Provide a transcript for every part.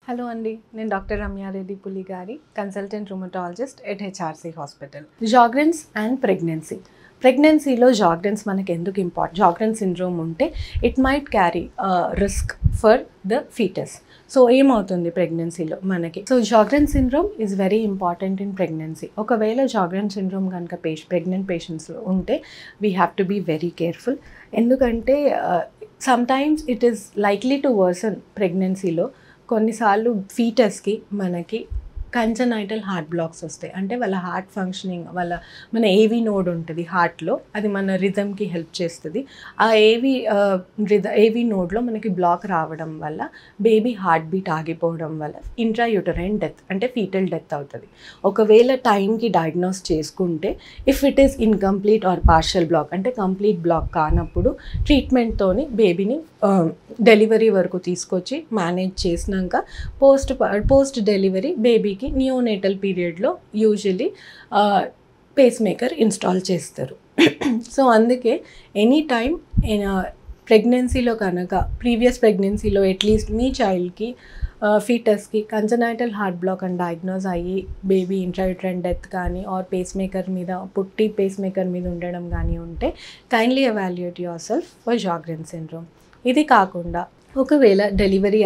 Hello అండి, నేను doctor Ramya Reddy Puligari, consultant rheumatologist at HRC hospital. Sjogren's and ప్రెగ్నెన్సీలో జాగ్రెన్స్ మనకి ఎందుకు ఇంపార్టెంట్? జాగ్రెన్స్ సిండ్రోమ్ ఉంటే it might carry risk for the foetus. So ఏమవుతుంది ప్రెగ్నెన్సీలో మనకి? So Sjogren's syndrome is very important in pregnancy. ఒకవేళ జాగ్రెన్స్ సిండ్రోమ్ కనుక ప్రెగ్నెంట్ పేషెంట్స్లో ఉంటే we have to be very careful. ఎందుకంటే sometimes it is likely to worsen ప్రెగ్నెన్సీలో. కొన్నిసార్లు ఫీటస్కి మనకి కంజనైటల్ హార్ట్ బ్లాక్స్ వస్తాయి. అంటే వాళ్ళ హార్ట్ ఫంక్షనింగ్, మన ఏవీ నోడ్ ఉంటుంది హార్ట్లో, అది మన రిథమ్కి హెల్ప్ చేస్తుంది. ఆ ఏవీ నోడ్లో మనకి బ్లాక్ రావడం వల్ల బేబీ హార్ట్ బీట్ ఆగిపోవడం వల్ల ఇంట్రాయూటరైన్ డెత్ అంటే ఫీటల్ డెత్ అవుతుంది. ఒకవేళ టైంకి డయాగ్నోస్ చేసుకుంటే, if it is incomplete or partial block అంటే కంప్లీట్ బ్లాక్ కానప్పుడు ట్రీట్మెంట్తోని బేబీని డెలివరీ వరకు తీసుకొచ్చి మేనేజ్ చేసినాక పోస్ట్ డెలివరీ బేబీకి నియోనేటల్ పీరియడ్లో యూజువలీ పేస్ మేకర్ ఇన్స్టాల్ చేస్తారు. సో అందుకే ఎనీ టైం ప్రెగ్నెన్సీలో కనుక ప్రీవియస్ ప్రెగ్నెన్సీలో అట్లీస్ట్ మీ చైల్డ్కి ఫీటస్కి కంజనైటల్ హార్ట్ బ్లాక్ అని డయాగ్నోజ్ అయ్యి బేబీ ఇంట్రాయూటరైన్ డెత్ కానీ ఆర్ పేస్ మేకర్ మీద పేస్ మేకర్ మీద ఉండడం కానీ ఉంటే kindly evaluate yourself for Sjogren's syndrome. ఇది కాకుండా ఒకవేళ డెలివరీ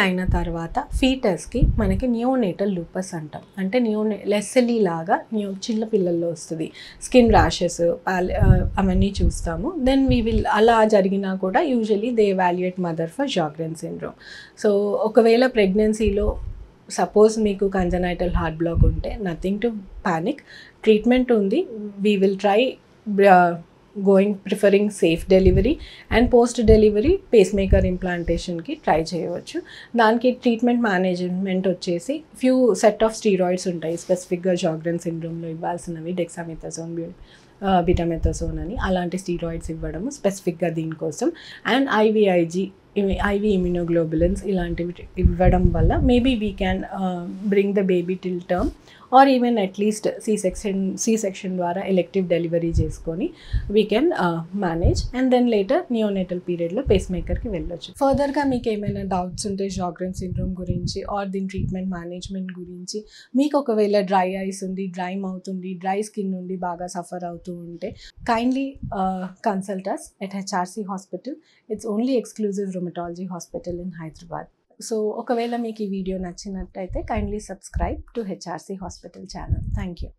అయిన తర్వాత ఫీటస్కి మనకి నియోనేటల్ లూపస్ అంటాం. అంటే లెస్సెలీ లాగా చిన్న పిల్లల్లో వస్తుంది, స్కిన్ ర్యాషెస్ అవన్నీ చూస్తాము. దెన్ అలా జరిగినా కూడా usually they evaluate mother for Sjogren's syndrome. So ఒకవేళ ప్రెగ్నెన్సీలో సపోజ్ మీకు కంజనైటల్ హార్ట్ బ్లాక్ ఉంటే నథింగ్ టు పానిక్, ట్రీట్మెంట్ ఉంది. We will try preferring safe delivery and post delivery pacemaker ఇంప్లాంటేషన్కి ట్రై చేయవచ్చు. దానికి ట్రీట్మెంట్ మేనేజ్మెంట్ వచ్చేసి ఫ్యూ సెట్ ఆఫ్ స్టీరాయిడ్స్ ఉంటాయి స్పెసిఫిక్గా జాగ్రెన్స్ సిండ్రోమ్లో ఇవ్వాల్సినవి, డెక్సామెథాసోన్, బిటామెథాసోన్ అని అలాంటి స్టీరాయిడ్స్ ఇవ్వడము స్పెసిఫిక్గా దీనికోసం. అండ్ ఐవి ఇమ్యునోగ్లోబులిన్స్ ఇలాంటివి ఇవ్వడం వల్ల maybe we can bring the baby till term or even at least C section ద్వారా ఎలెక్టివ్ డెలివరీ చేసుకొని we can manage and then later neonatal పీరియడ్లో పేస్ మేకర్కి వెళ్ళొచ్చు. ఫర్దర్గా మీకు ఏమైనా డౌట్స్ ఉంటే జాగ్రెన్స్ సిండ్రోమ్ గురించి ఆర్ దీని ట్రీట్మెంట్ మేనేజ్మెంట్ గురించి, మీకు ఒకవేళ డ్రై ఐస్ ఉంది, డ్రై మౌత్ ఉంది, డ్రై స్కిన్ నుండి బాగా సఫర్ అవుతూ ఉంటే kindly consult us at HRC hospital. It's only exclusive rheumatology hospital in Hyderabad. So ఒకవేళ మీకు ఈ వీడియో నచ్చినట్టయితే kindly subscribe to HRC hospital channel. Thank you.